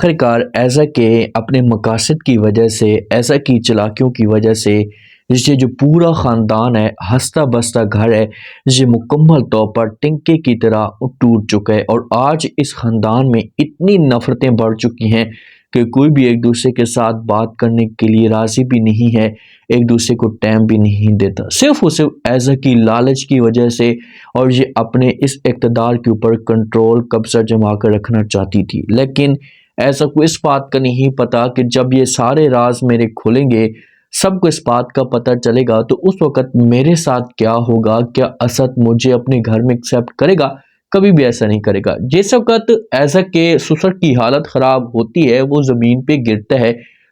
आखिरकार ऐसा के अपने मकासद की वजह से, ऐसा की चालाकियों की वजह से ये जो पूरा ख़ानदान है, हंसता बसता घर है, ये मुकम्मल तौर पर टिंके की तरह टूट चुका है। और आज इस ख़ानदान में इतनी नफ़रतें बढ़ चुकी हैं कि कोई भी एक दूसरे के साथ बात करने के लिए राज़ी भी नहीं है, एक दूसरे को टाइम भी नहीं देता, सिर्फ़ और सिर्फ ऐसा की लालच की वजह से। और ये अपने इस इक़्तिदार के ऊपर कंट्रोल, कब्ज़ा जमा कर रखना चाहती थी। लेकिन ऐसा को इस बात का नहीं पता कि जब ये सारे राज मेरे खुलेंगे, सबको इस बात का पता चलेगा, तो उस वक़्त मेरे साथ क्या होगा? क्या असद मुझे अपने घर में एक्सेप्ट करेगा? कभी भी ऐसा नहीं करेगा। जिस वक़्त ऐसा के ससुर की हालत ख़राब होती है, वो ज़मीन पे गिरता है,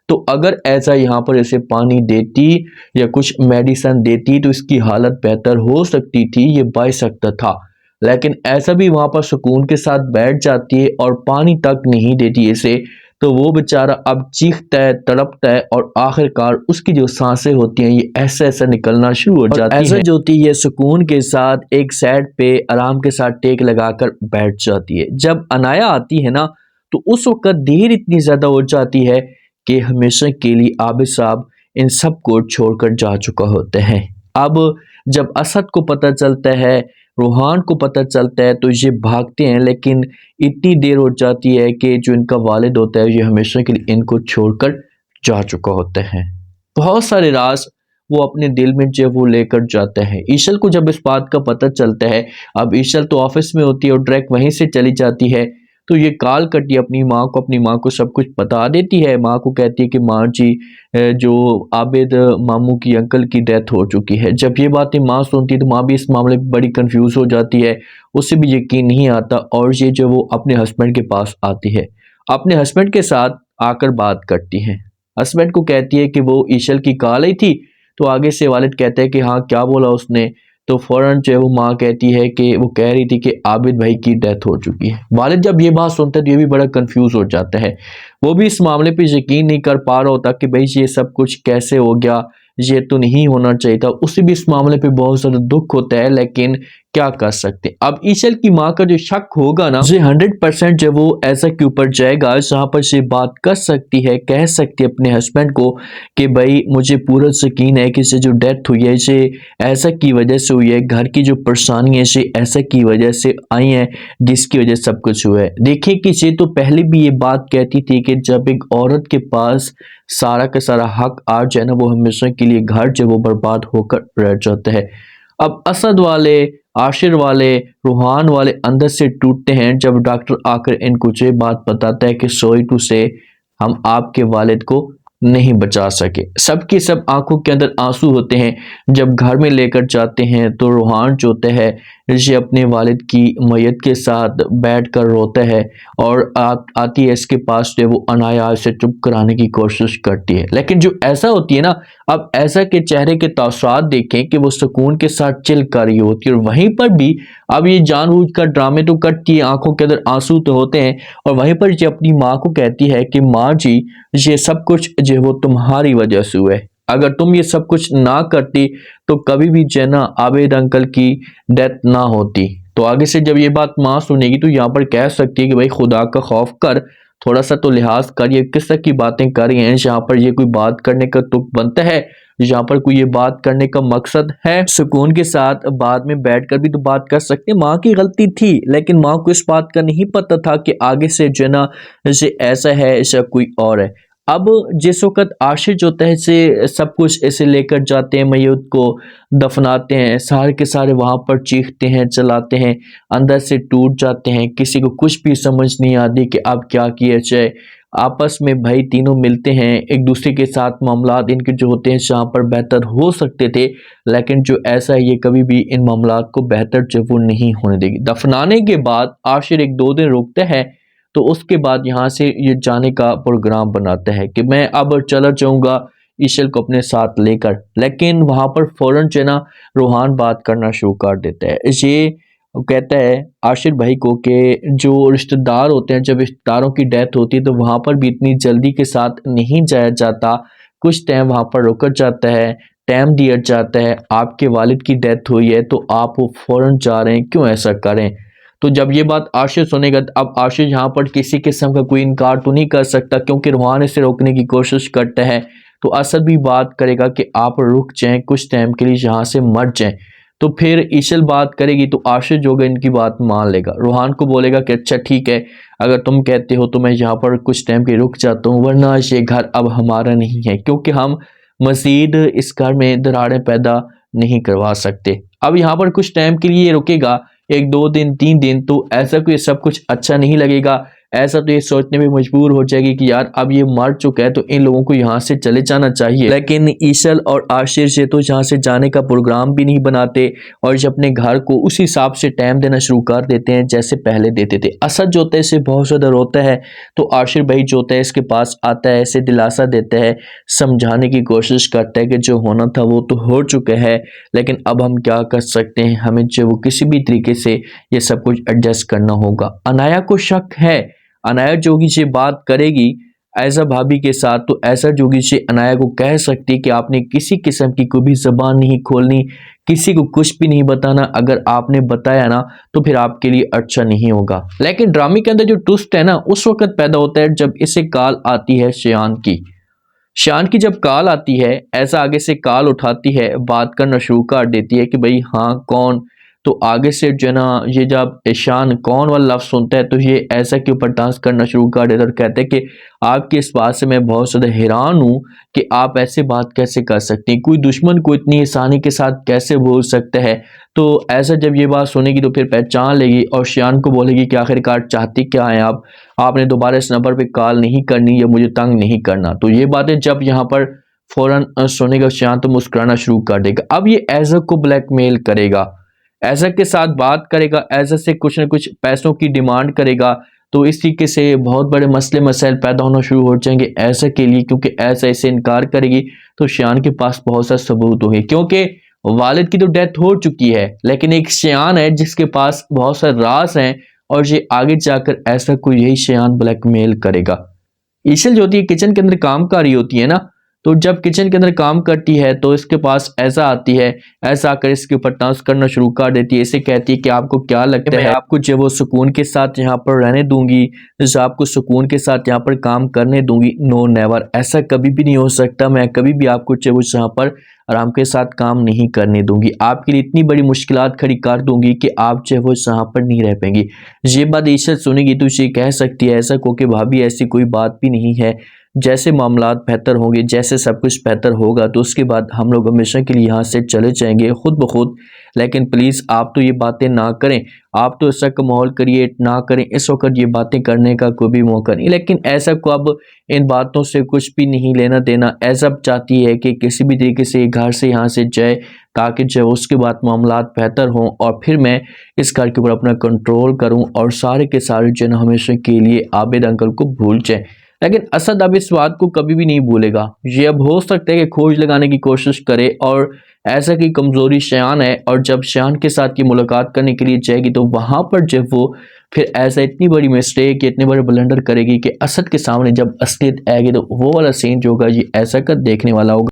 तो अगर ऐसा यहाँ पर इसे पानी देती या कुछ मेडिसिन देती तो इसकी हालत बेहतर हो सकती थी, ये बच सकता था। लेकिन ऐसा भी वहाँ पर सुकून के साथ बैठ जाती है और पानी तक नहीं देती इसे, तो वो बेचारा अब चीखता है, तड़पता है और आखिरकार उसकी जो सांसें होती हैं ये ऐसा ऐसा निकलना शुरू हो जाती हैं। ऐसा जो होती है सुकून के साथ एक साइड पे आराम के साथ टेक लगाकर बैठ जाती है। जब अनाया आती है ना, तो उस वक्त देर इतनी ज़्यादा हो जाती है कि हमेशा के लिए आबिद साहब इन सब को छोड़कर जा चुका होते हैं। अब जब असद को पता चलता है, रूहान को पता चलता है, तो ये भागते हैं, लेकिन इतनी देर हो जाती है कि जो इनका वालिद होता है ये हमेशा के लिए इनको छोड़कर जा चुका होता है। बहुत सारे राज वो अपने दिल में जो वो लेकर जाता है। ईशल को जब इस बात का पता चलता है, अब ईशल तो ऑफिस में होती है और डायरेक्ट वहीं से चली जाती है, तो ये कॉल करती है अपनी माँ को सब कुछ बता देती है। माँ को कहती है कि माँ जी, जो आबिद मामू की अंकल की डेथ हो चुकी है। जब ये बातें माँ सुनती है तो माँ भी इस मामले में बड़ी कंफ्यूज हो जाती है, उसे भी यकीन नहीं आता और ये जो वो अपने हस्बैंड के पास आती है, अपने हस्बैंड के साथ आकर बात करती है। हस्बैंड को कहती है कि वो ईशल की कॉल आई थी, तो आगे से वालिद कहते हैं कि हाँ क्या बोला उसने, तो फौरन जो है वो माँ कहती है कि वो कह रही थी कि आबिद भाई की डेथ हो चुकी है। वालिद जब ये बात सुनता है तो ये भी बड़ा कंफ्यूज हो जाता है, वो भी इस मामले पे यकीन नहीं कर पा रहा होता कि भाई ये सब कुछ कैसे हो गया, ये तो नहीं होना चाहिए था। उसे भी इस मामले पे बहुत ज़्यादा दुख होता है, लेकिन क्या कर सकते। अब ईशल की माँ का जो शक होगा ना, ये 100% जो वो ऐसा के ऊपर जाएगा जहाँ पर ये बात कर सकती है, कह सकती है अपने हस्बैंड को कि भाई मुझे पूरा यकीन है कि जो डेथ हुई है ये ऐसा की वजह से हुई है, घर की जो परेशानी है ये ऐसा की वजह से आई है, जिसकी वजह से सब कुछ हुआ है। देखिए कि ये तो पहले भी ये बात कहती थी कि जब एक औरत के पास सारा का सारा हक आ जाए ना, वो हमेशा के लिए घर जो वो बर्बाद होकर रह जाता है। अब असद वाले, आशिर वाले, रूहान वाले अंदर से टूटते हैं जब डॉक्टर आकर इनको ये बात बताता है कि सॉरी टू से हम आपके वालिद को नहीं बचा सके। सबके सब आंखों के अंदर आंसू होते हैं। जब घर में लेकर जाते हैं तो रूहान जो होता है ये अपने वालिद की मैयत के साथ बैठकर रोता है और आती है इसके पास जो वो अनाया से चुप कराने की कोशिश करती है। लेकिन जो ऐसा होती है ना, अब ऐसा के चेहरे के तासुरात देखें कि वो सुकून के साथ चिल कर रही होती है और वहीं पर भी अब ये जानबूझकर ड्रामे तो करती है, आंखों के अंदर आंसू तो होते हैं, और वहीं पर ये अपनी माँ को कहती है कि माँ जी, ये सब कुछ जो वो तुम्हारी वजह से हुआ है। अगर तुम ये सब कुछ ना करती तो कभी भी जना आबिद अंकल की डेथ ना होती। तो आगे से जब ये बात माँ सुनेगी तो यहाँ पर कह सकती है कि भाई खुदा का खौफ कर, थोड़ा सा तो लिहाज कर, ये किस तरह की बातें कर रही हैं, यहाँ पर ये कोई बात करने का तुक बनता है, यहाँ पर कोई ये बात करने का मकसद है। सुकून के साथ बाद में बैठकर भी तो बात कर सकते हैं। माँ की गलती थी, लेकिन माँ को इस बात का नहीं पता था कि आगे से जना से ऐसा है, ऐसा कोई और है। अब जिस वक्त आशिर जो होता है से सब कुछ ऐसे लेकर जाते हैं, मैयत को दफनाते हैं, सारे के सारे वहां पर चीखते हैं, चलाते हैं, अंदर से टूट जाते हैं, किसी को कुछ भी समझ नहीं आती कि अब क्या किया जाए। आपस में भाई तीनों मिलते हैं, एक दूसरे के साथ मामलात इनके जो होते हैं जहाँ पर बेहतर हो सकते थे, लेकिन जो ऐसा है ये कभी भी इन मामलात को बेहतर जो वो नहीं होने देगी। दफनाने के बाद आशिर 1-2 दिन रुकता है, तो उसके बाद यहाँ से ये जाने का प्रोग्राम बनाता है कि मैं अब चला जाऊँगा ईशल को अपने साथ लेकर। लेकिन वहाँ पर फौरन जो है ना रूहान बात करना शुरू कर देता है। ये कहता है आशिर भाई को कि जो रिश्तेदार होते हैं, जब रिश्तेदारों की डेथ होती है तो वहाँ पर भी इतनी जल्दी के साथ नहीं जाया जाता, कुछ टाइम वहाँ पर रुका जाता है, टाइम दिया जाता है। आपके वालिद की डेथ हुई है तो आप वो फौरन जा रहे हैं, क्यों ऐसा करें? तो जब ये बात आशिर सुनेगा तो अब आशिर यहाँ पर किसी किस्म का कोई इनकार तो नहीं कर सकता, क्योंकि रूहान इसे रोकने की कोशिश करते हैं। तो असद भी बात करेगा कि आप रुक जाएं, कुछ टाइम के लिए यहाँ से मर जाएं। तो फिर ईशल बात करेगी तो आशिर जो है इनकी बात मान लेगा। रूहान को बोलेगा कि अच्छा ठीक है, अगर तुम कहते हो तो मैं यहाँ पर कुछ टाइम के लिए रुक जाता हूँ, वरना ये घर अब हमारा नहीं है, क्योंकि हम मजीद इस घर में दरारें पैदा नहीं करवा सकते। अब यहाँ पर कुछ टाइम के लिए रुकेगा, 1 2 दिन 3 दिन, तो ऐसा कोई सब कुछ अच्छा नहीं लगेगा। ऐसा तो ये सोचने में मजबूर हो जाएगी कि यार अब ये मर चुका है तो इन लोगों को यहाँ से चले जाना चाहिए। लेकिन ईशल और आशिर से तो यहाँ से जाने का प्रोग्राम भी नहीं बनाते और ये अपने घर को उस हिसाब से टाइम देना शुरू कर देते हैं जैसे पहले देते थे। असद जो होता है इसे बहुत ज़्यादा रोता है, तो आशिर भाई जो होता है इसके पास आता है, इसे दिलासा देता है, समझाने की कोशिश करता है कि जो होना था वो तो हो चुका है, लेकिन अब हम क्या कर सकते हैं, हमें जो वो किसी भी तरीके से ये सब कुछ एडजस्ट करना होगा। अनाया को शक है, अनाया जोगी से बात करेगी ऐसा भाभी के साथ, तो ऐसा जोगी से अनाया को कह सकती कि आपने किसी किस्म की कोई भी जबान नहीं खोलनी, किसी को कुछ भी नहीं बताना, अगर आपने बताया ना तो फिर आपके लिए अच्छा नहीं होगा। लेकिन ड्रामे के अंदर जो ट्विस्ट है ना उस वक्त पैदा होता है जब इसे कॉल आती है शान की। शान की जब कॉल आती है, ऐसा आगे से कॉल उठाती है, बात करना शुरू कर देती है कि भाई हाँ कौन। तो आगे से जो है ना ये जब शान कौन वाला लफ्ज़ सुनता है तो ये ऐसा के ऊपर डांस करना शुरू कर देता है और कहते हैं कि आपकी इस बात से मैं बहुत ज़्यादा हैरान हूँ कि आप ऐसे बात कैसे कर सकती हैं, कोई दुश्मन को इतनी आसानी के साथ कैसे भूल सकता है। तो ऐसा जब ये बात सुनेगी तो फिर पहचान लेगी और शान को बोलेगी कि आखिरकार चाहती क्या है आप, आपने दोबारा इस नंबर पे कॉल नहीं करनी या मुझे तंग नहीं करना। तो ये बातें जब यहाँ पर फौरन सुनेगा शान तो मुस्कुराना शुरू कर देगा। अब ये ऐज़ा को ब्लैकमेल करेगा, ऐज़ा के साथ बात करेगा, ऐज़ा से कुछ ना कुछ पैसों की डिमांड करेगा। तो इस तरीके से बहुत बड़े मसले मसाइल पैदा होना शुरू हो जाएंगे ऐसा के लिए, क्योंकि ऐसा इसे इनकार करेगी तो शान के पास बहुत सा सबूत होंगे, क्योंकि वालिद की तो डेथ हो चुकी है, लेकिन एक शान है जिसके पास बहुत सारे राज हैं और ये आगे जाकर ऐसा कोई यही शान ब्लैकमेल करेगा। ईशल जो होती है किचन के अंदर काम कर रही होती है ना, तो जब किचन के अंदर काम करती है तो इसके पास ऐसा आती है, ऐसा आकर इसके ऊपर डांस करना शुरू कर देती है। इसे कहती है कि आपको क्या लगता है आपको जो वो सुकून के साथ यहाँ पर रहने दूंगी, जैसे आपको सुकून के साथ यहाँ पर काम करने दूंगी। नो नेवर, ऐसा कभी भी नहीं हो सकता, मैं कभी भी आपको जो वो यहाँ पर आराम के साथ काम नहीं करने दूंगी, आपके लिए इतनी बड़ी मुश्किलात खड़ी कर दूंगी कि आप जो वो यहाँ पर नहीं रह पाएंगी। ये बात ईशत सुनेगी तो ये कह सकती है ऐसा को कि भाभी ऐसी कोई बात भी नहीं है, जैसे मामलात बेहतर होंगे, जैसे सब कुछ बेहतर होगा तो उसके बाद हम लोग हमेशा के लिए यहाँ से चले जाएंगे खुद ब खुद। लेकिन प्लीज़ आप तो ये बातें ना करें, आप तो ऐसा का माहौल क्रिएट ना करें, इस वक्त ये बातें करने का कोई भी मौका नहीं। लेकिन ऐसा को अब इन बातों से कुछ भी नहीं लेना देना। ऐसा चाहती है कि किसी भी तरीके से घर से यहाँ से जाए ताकि जब उसके बाद मामलात बेहतर हों और फिर मैं इस घर के ऊपर अपना कंट्रोल करूँ और सारे के सारे जन हमेशा के लिए आबिद अंकल को भूल जाए। लेकिन असद अब इस बात को कभी भी नहीं भूलेगा। ये अब हो सकता है कि खोज लगाने की कोशिश करे और ऐसा की कमजोरी शान है, और जब शान के साथ की मुलाकात करने के लिए जाएगी तो वहां पर जब वो फिर ऐसा इतनी बड़ी मिस्टेक, इतने बड़े ब्लंडर करेगी कि असद के सामने जब असलियत आएगी तो वो वाला सीन जो होगा ये ऐसा का देखने वाला होगा।